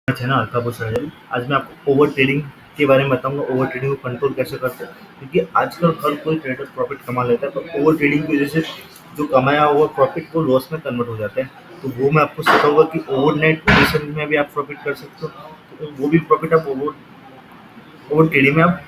है ना अल्ताफ सर्जरी। आज मैं आपको ओवर ट्रेडिंग के बारे में बताऊंगा, ओवर ट्रेडिंग को कंट्रोल कैसे करते हैं। क्योंकि आजकल हर कोई ट्रेडर प्रॉफिट कमा लेता है, पर ओवर ट्रेडिंग की वजह से जो कमाया हुआ प्रॉफिट वो लॉस में कन्वर्ट हो जाता है। तो वो मैं आपको सिखाऊंगा कि ओवरनाइट पोजिशन में भी आप प्रॉफिट कर सकते हो, तो वो भी प्रॉफिट आप ओवर ओवर ट्रेडिंग में आप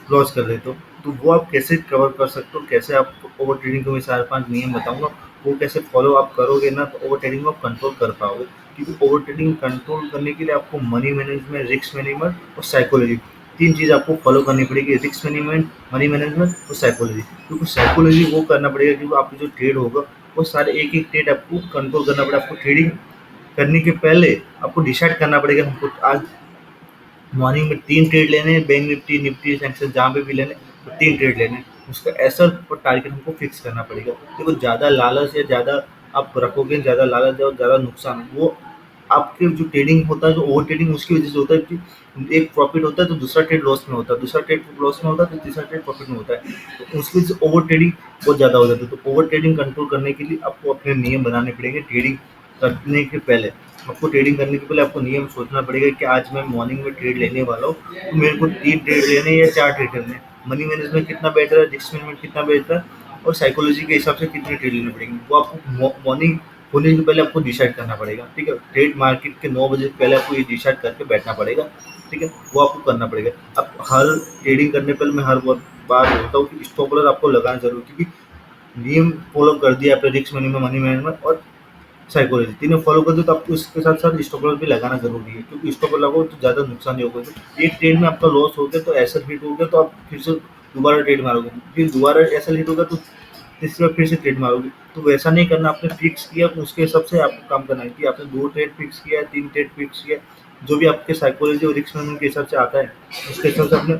लॉस कर लेते हो। तो वो आप कैसे कवर कर सकते हो, कैसे आप ओवर ट्रेडिंग के मैं 4-5 नियम बताऊँगा, वो कैसे फॉलो आप करोगे ना तो ओवर ट्रेडिंग को आप कंट्रोल कर पाओगे। क्योंकि ओवर ट्रेडिंग कंट्रोल करने के लिए आपको मनी मैनेजमेंट, रिस्क मैनेजमेंट और साइकोलॉजी 3 चीज़ आपको फॉलो करनी पड़ेगी। रिस्क मैनेजमेंट, मनी मैनेजमेंट और साइकोलॉजी। क्योंकि साइकोलॉजी वो करना पड़ेगा क्योंकि आपके जो ट्रेड होगा वो सारे एक-एक ट्रेड आपको कंट्रोल करना पड़ेगा। आपको ट्रेडिंग करने के पहले आपको डिसाइड करना पड़ेगा हमको आज मॉर्निंग में 3 ट्रेड लेने हैं, बैंक निफ्टी, निफ्टी, सेंसेक्स जहाँ पे भी लेने हैं, तो 3 ट्रेड लेने हैं। उसका ऐसा और टारगेट हमको फिक्स करना पड़ेगा। देखो ज़्यादा लालच या ज़्यादा आप रखोगे, ज़्यादा लालच और ज़्यादा नुकसान वो आपके जो ट्रेडिंग होता है, जो ओवर ट्रेडिंग उसकी वजह से होता है कि एक प्रॉफिट होता है तो दूसरा ट्रेड लॉस में होता है, दूसरा ट्रेड लॉस में होता है तो तीसरा ट्रेड प्रॉफिट में होता है। तो उसकी वजह से ओवर ट्रेडिंग बहुत ज़्यादा हो जाती है। तो ओवर ट्रेडिंग कंट्रोल करने के लिए आपको अपने नियम बनाने पड़ेंगे। ट्रेडिंग करने के पहले आपको ट्रेडिंग करने के पहले आपको नियम सोचना पड़ेगा कि आज मैं मॉर्निंग में ट्रेड लेने वाला हूँ, तो मेरे को 3 ट्रेड लेने हैं या 4 ट्रेड लेने हैं। मनी मैनेजमेंट कितना बेटर है, रिस्क मैनेजमेंट कितना बेटर है और साइकोलॉजी के हिसाब से कितने ट्रेड लेने पड़ेंगे, वो आपको मॉर्निंग होने के पहले आपको डिसाइड करना पड़ेगा। ठीक है, ट्रेड मार्केट के 9 बजे से पहले आपको ये डिसाइड करके बैठना पड़ेगा। ठीक है, वो आपको करना पड़ेगा। अब हर ट्रेडिंग करने पहले मैं हर बार बोलता हूँ कि स्टॉप लॉस आपको लगाना जरूर, क्योंकि नियम फॉलो कर दिया आपने, रिस्क मैनेजमेंट, मनी मैनेजमेंट और साइकोलॉजी तीनों फॉलो कर दो तो आपको इसके साथ साथ स्टॉप लॉस भी लगाना जरूरी है। क्योंकि स्टॉप लॉस लगाओ तो ज़्यादा नुकसान नहीं होगा। तो एक ट्रेड में आपका लॉस हो गया तो ऐसा हिट हो गया तो आप फिर से दोबारा ट्रेड मारोगे, फिर दोबारा ऐसा हिट होगा तो तीसरी बार फिर से ट्रेड मारोगे। तो वैसा नहीं करना, आपने फिक्स किया तो उसके हिसाब से आपको काम करना है कि आपने 2 ट्रेड फिक्स किया है, 3 ट्रेड फिक्स किया है, जो भी आपके साइकोलॉजी और रिस्क मैनेजमेंट के हिसाब से आता है उसके हिसाब से आपने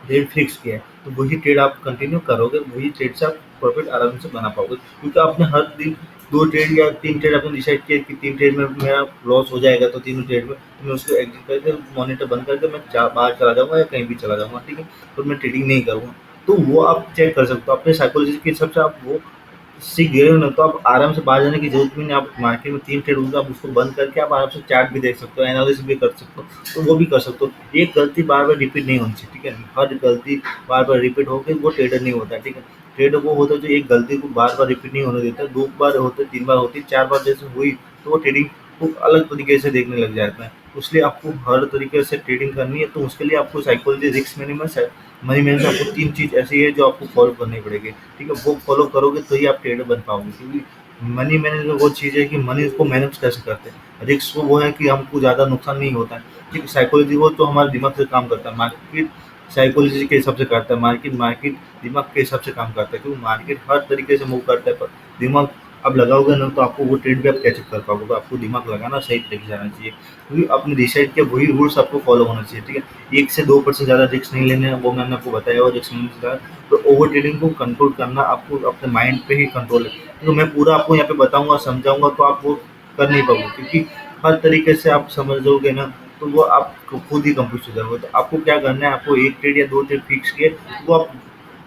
रेट फिक्स किया है, तो वही ट्रेड आप कंटिन्यू करोगे, वही ट्रेड से आप प्रॉफिट आराम से बना पाओगे। क्योंकि आपने हर दिन 2 ट्रेड या 3 ट्रेड आपने डिसाइड किया कि 3 ट्रेड में मेरा लॉस हो जाएगा, तो तीनों ट्रेड में तो मैं उसको एग्जिट करके मॉनिटर बंद करके मैं बाहर चला जाऊँगा या कहीं भी चला जाऊँगा। ठीक है, तो मैं ट्रेडिंग नहीं करूँगा। तो वो आप चेक कर सकते हो अपने साइकोलॉजी के हिसाब से, आप वो सीख गए हो ना तो आप आराम से बाहर जाने की जरूरत भी नहीं। आप मार्केट में 3 ट्रेड होगा, आप उसको बंद करके आप आराम से चार्ट भी देख सकते हो, एनालिसिस भी कर सकते हो, तो वो भी कर सकते हो। एक गलती बार बार रिपीट नहीं होनी चाहिए। ठीक है, हर गलती बार बार रिपीट होकर वो ट्रेडर नहीं होता है। ठीक है, ट्रेडर वो होता है जो एक गलती को बार बार रिपीट नहीं होने देता। 2 बार होते, 3 बार होती, 4 बार जैसे हुई तो वो ट्रेडिंग को अलग तरीके से देखने लग जाता है। इसलिए आपको हर तरीके से ट्रेडिंग करनी है, तो उसके लिए आपको psychology, risk management, money management, आपको 3 चीज़ ऐसी है जो आपको फॉलो करनी पड़ेगी। ठीक है, वो फॉलो करोगे तो ही आप ट्रेडर बन पाओगे। क्योंकि मनी मैनेजमेंट वो चीज़ है कि मनी को मैनेज कैसे करते हैं, रिस्क वो है कि हमको ज़्यादा नुकसान नहीं होता है। ठीक है, साइकोलॉजी वो तो हमारे दिमाग से काम करता है, मार्केट साइकोलॉजी के हिसाब से करता है, मार्केट मार्केट दिमाग के हिसाब से काम करता है। क्योंकि मार्केट हर तरीके से मूव करता है, पर दिमाग अब लगाओगे ना तो आपको वो ट्रेड भी आप कैचअप कर पाओगे। तो आपको दिमाग लगाना सही तरीके से आना चाहिए, क्योंकि आपने डिसाइड किया वही रूल्स आपको फॉलो होना चाहिए। ठीक है, 1 से 2% ज़्यादा रिस्क नहीं लेने हैं, वो मैंने आपको बताया। और रिस्क नहीं लेना, तो ओवर ट्रेडिंग को कंट्रोल करना आपको अपने माइंड पे ही कंट्रोल है। तो मैं पूरा आपको यहाँ पे बताऊंगा, समझाऊंगा, तो आप वो कर नहीं पाओगे। क्योंकि हर तरीके से आप समझोगे ना तो वो आप खुद ही कंफ्यूज हो जाओगे। तो आपको क्या करना है, आपको 1 ट्रेड या 2 ट्रेड फिक्स किए, वो आप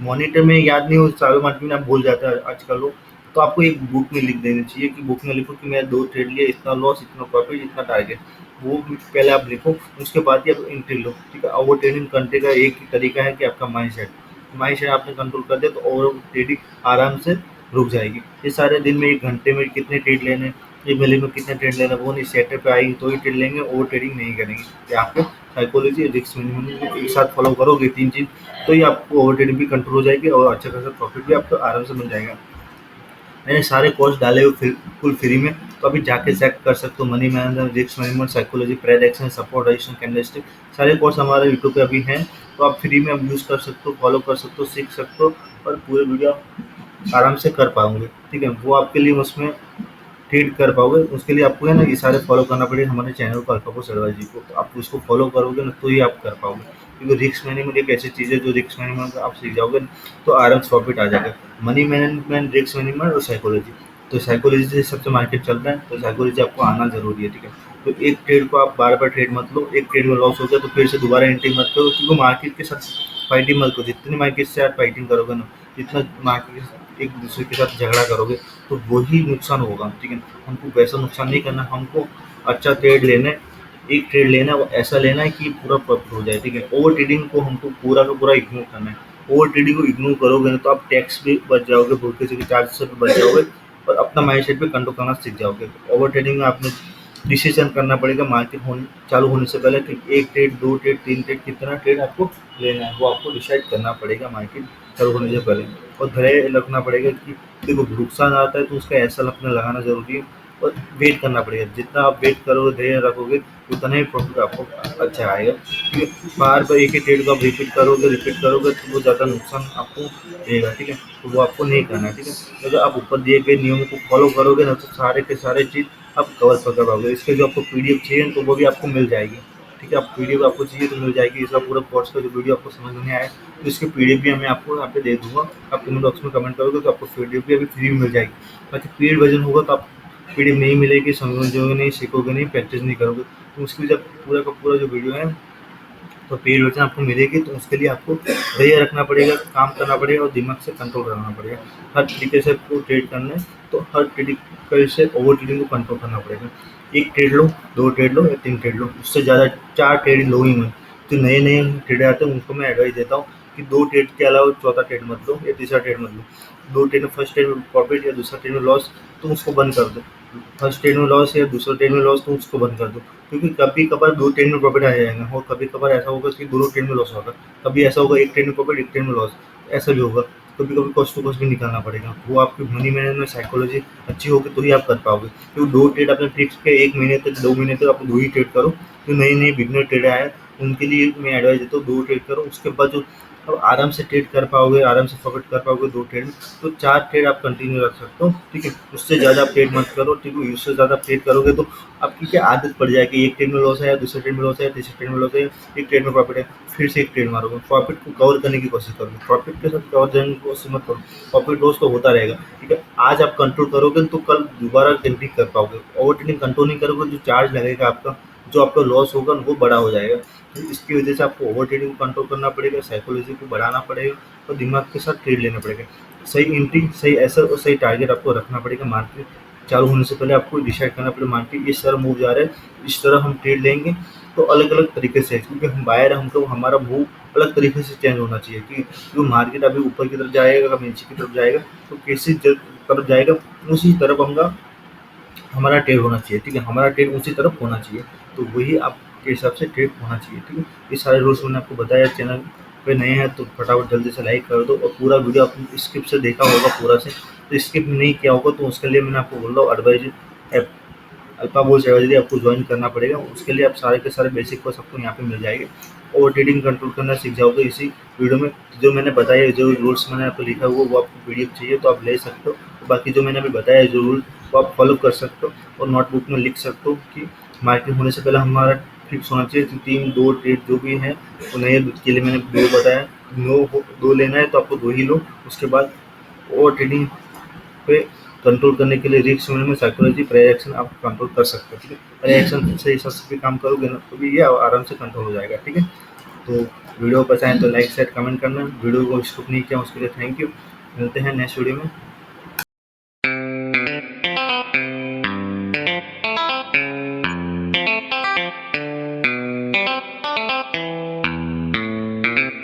मॉनिटर में याद नहीं हो, सारे मार्केट में आप भूल जाता है आजकल लोग। तो आपको एक बुक में लिख देना चाहिए कि बुक में लिखो कि मैं 2 ट्रेड लिए, इतना लॉस, इतना प्रॉफिट, इतना टारगेट। वो पहले आप लिखो, उसके बाद ही आप एंट्री लो। ठीक है, ओवर ट्रेडिंग करने का एक ही तरीका है कि आपका माइंड सेट आपने कंट्रोल कर दिया तो ओवर ट्रेडिंग आराम से रुक जाएगी। ये सारे दिन में 1 घंटे में कितने ट्रेड लेने, एक महीने में कितने ट्रेड लेना, वो नहीं सेटअप पे आएगी तो ही ट्रेड लेंगे, ओवर ट्रेडिंग नहीं करेंगे। ये आपको साइकोलॉजी, रिस्क मैनेजमेंट एक साथ फॉलो करोगे 3 चीज़, तो ही आपको ओवर ट्रेडिंग भी कंट्रोल हो जाएगी और अच्छा खासा प्रॉफिट भी आपको आराम से मिल जाएगा। मैंने सारे कोर्स डाले हुए बिल्कुल फ्री में, तो अभी जाके चेक कर सकते हो। Money management, risk management, psychology, prediction, support, registration, candlestick, सारे कोर्स हमारे यूट्यूब पे अभी हैं। तो आप फ्री में अब यूज़ कर सकते हो, फॉलो कर सकते हो, सीख सकते हो और पूरे वीडियो आराम से कर पाओगे। ठीक है, वो आपके लिए उसमें ट्रेड कर पाओगे। उसके लिए आपको है ना ये सारे फॉलो करना पड़ेगा हमारे चैनल को, अल्फाबॉस एडवाइस जी को। तो आप उसको फॉलो करोगे ना तो ही आप कर पाओगे। क्योंकि रिस्क मैनेजमेंट एक ऐसी चीज़ है जो रिस्क मैनेजमेंट आप सीख जाओगे तो आराम से प्रॉफिट आ जाएगा। मनी मैनेजमेंट, रिस्क मैनेजमेंट और साइकोलॉजी, तो साइकोलॉजी से सबसे मार्केट चलता है, तो साइकोलॉजी आपको आना जरूरी है। ठीक है, तो एक ट्रेड को आप बार बार ट्रेड मत लो। एक ट्रेड में लॉस हो गया तो फिर से दोबारा एंट्री मत करो, क्योंकि मार्केट के साथ फाइटिंग मत करो। जितनी मार्केट से आप फाइटिंग करोगे ना, जितना मार्केट के साथ एक दूसरे के साथ झगड़ा करोगे तो वही नुकसान होगा। ठीक है, हमको वैसा नुकसान नहीं करना, हमको अच्छा ट्रेड लेना है, एक ट्रेड लेना है वो ऐसा लेना है कि पूरा प्रॉफिट हो जाए, ठीक है। ओवर ट्रेडिंग को हमको पूरा का पूरा इग्नोर करना है। ओवर ट्रेडिंग को इग्नोर करोगे ना तो आप टैक्स भी बच जाओगे, ब्रोकरेज के चार्ज से भी बच जाओगे और अपना माइंडसेट पे कंट्रोल करना सीख जाओगे। ओवर ट्रेडिंग में आपने डिसीजन करना पड़ेगा मार्केट चालू होने से पहले कि एक ट्रेड, दो ट्रेड, तीन ट्रेड, कितना ट्रेड आपको लेना है वो आपको डिसाइड करना पड़ेगा मार्केट चालू होने से पहले। और धैर्य रखना पड़ेगा कि देखो नुकसान आता है तो उसका एसल अपने लगाना जरूरी है और वेट करना पड़ेगा। जितना आप वेट करोगे, धैर्य रखोगे, उतना ही प्रॉफिट आपको अच्छा आएगा। ठीक है, बार बार एक ही ट्रेड को आप रिपीट करोगे तो वो ज़्यादा नुकसान आपको देगा, ठीक है। तो वो आपको नहीं करना है, ठीक है। अगर आप ऊपर दिए गए नियमों को फॉलो करोगे ना तो सारे के सारे चीज़ आप कवर कर पाओगे। इसके जो आपको पीडीएफ चाहिए तो वो भी आपको मिल जाएगी, ठीक है। आप पीडीएफ आपको चाहिए तो मिल जाएगी। इसका पूरा कोर्स का जो वीडियो आपको समझ में नहीं आया तो इसकी पीडीएफ भी मैं आपको यहाँ पे दे दूंगा। आप कमेंट बॉक्स में कमेंट करोगे तो आपको पीडीएफ भी अभी फ्री में मिल जाएगी। बाकी पेड वर्जन होगा तो आप पीडीएफ नहीं मिलेगी, समझोगे नहीं, सीखोगे नहीं, प्रैक्टिस नहीं करोगे तो उसकी जब पूरा का पूरा जो वीडियो है तो पेड वर्जन आपको मिलेगी। तो उसके लिए आपको धैर्य रखना पड़ेगा, काम करना पड़ेगा और दिमाग से कंट्रोल करना पड़ेगा। हर तरीके से आपको ट्रेड करना है तो हर तरीके से ओवर ट्रेडिंग को कंट्रोल करना पड़ेगा। एक ट्रेड लो, दो ट्रेड लो या तीन ट्रेड लो, उससे ज़्यादा चार ट्रेड लो ही मत। जो नए नए ट्रेडर आते हैं उनको मैं एडवाइस देता हूँ कि दो ट्रेड के अलावा चौथा ट्रेड मत लो या तीसरा ट्रेड मत लो। दो ट्रेड में फर्स्ट ट्रेड में प्रॉफिट या दूसरा ट्रेड में लॉस तो उसको बंद कर दो। फर्स्ट ट्रेड में लॉस या दूसरा ट्रेड में लॉस तो उसको बंद कर दो। क्योंकि कभी कभार दो ट्रेड में प्रॉफिट आ जाएगा और कभी कभार ऐसा होगा कि दोनों ट्रेड में लॉस होगा। कभी ऐसा होगा एक ट्रेड में प्रॉफिट, एक ट्रेड में लॉस, ऐसा भी होगा। कभी कभी कॉस्ट टू कॉस्ट भी निकालना पड़ेगा। वो आपकी मनी मैनेजमेंट साइकोलॉजी अच्छी होगी तो ही आप कर पाओगे। क्योंकि दो ट्रेड आपने फिक्स किया, एक महीने तक, दो महीने तक आप दो ही ट्रेड करो। जो नए नए बिगनर ट्रेडर आए उनके लिए मैं एडवाइस देता हूँ दो ट्रेड करो। उसके बाद जो अब आराम से ट्रेड कर पाओगे, आराम से प्रॉफिट कर पाओगे दो ट्रेड में, तो चार ट्रेड आप कंटिन्यू रख सकते हो, ठीक है। उससे ज़्यादा आप ट्रेड मत करो, ठीक है। उससे ज़्यादा ट्रेड करोगे तो आपकी क्या आदत पड़ जाएगी, एक ट्रेड में लॉस है, दूसरे ट्रेड में लॉस है, तीसरे ट्रेड में लॉस है, एक ट्रेड में प्रॉफिट है, फिर से एक ट्रेड मारोगे। प्रॉफिट को कवर करने की कोशिश करोगे, प्रॉफिट के साथ कवर करने की कोशिश मत करो। प्रॉफिट लॉस तो होता रहेगा, ठीक है। आज आप कंट्रोल करोगे तो कल दोबारा ट्रेडिंग कर पाओगे। ओवर ट्रेडिंग कंट्रोल नहीं करोगे, जो चार्ज लगेगा आपका, जो आपका लॉस होगा वो बड़ा हो जाएगा। तो इसकी वजह से आपको ओवर ट्रेडिंग को कंट्रोल करना पड़ेगा, साइकोलॉजी को बढ़ाना पड़ेगा और दिमाग के साथ ट्रेड लेना पड़ेगा। सही एंट्री, सही एसर और सही टारगेट आपको रखना पड़ेगा। मार्केट चालू होने से पहले आपको डिसाइड करना पड़ेगा मार्केट इस तरह मूव जा रहा है, इस तरह हम ट्रेड लेंगे। तो अलग अलग तरीके से, क्योंकि हम बायर, हमको हमारा मूव अलग तरीके से चेंज होना चाहिए कि जो मार्केट अभी ऊपर की तरफ जाएगा, कभी नीचे की तरफ जाएगा, तो कैसी तरफ जाएगा उसी तरफ हमारा ट्रेड होना चाहिए, ठीक है। हमारा ट्रेड उसी तरफ होना चाहिए, तो वही आपके हिसाब से ट्रेड होना चाहिए, ठीक है। ये सारे रूल्स मैंने आपको बताया। चैनल पे नए हैं तो फटाफट जल्दी से लाइक कर दो और पूरा वीडियो आपने स्किप से देखा होगा पूरा से, तो स्किप नहीं किया होगा तो उसके लिए मैंने आपको बोल रहा हूँ advise app Alpha Bulls advisory आपको ज्वाइन करना पड़ेगा। उसके लिए आप सारे के सारे बेसिक कोर्स आपको यहाँ पे मिल जाएंगे। ओवर ट्रेडिंग कंट्रोल करना सीख जाओगे इसी वीडियो में। जो मैंने बताया, जो रूल्स मैंने आपको लिखा हुआ वो आपको पीडीएफ चाहिए तो आप ले सकते हो। बाकी जो मैंने अभी बताया जो रूल वो आप फॉलो कर सकते हो और नोटबुक में लिख सकते हो कि मार्केट होने से पहले हमारा फिक्स होना चाहिए कि तीन, दो ट्रेड जो भी है वो नए के लिए मैंने दो बताया। दो लेना है तो आपको दो ही लो। उसके बाद ओवर ट्रेडिंग पे कंट्रोल करने के लिए risk management, psychology, prior action आप कंट्रोल कर सकते हो, ठीक है। प्रायर एक्शन से हिसाब से भी काम करोगे ना तो भी ये आराम से कंट्रोल हो जाएगा, ठीक है। तो वीडियो पसंद आए तो लाइक शेयर कमेंट करना। वीडियो को स्किप नहीं किया उसके लिए थैंक यू। मिलते हैं नेक्स्ट वीडियो में।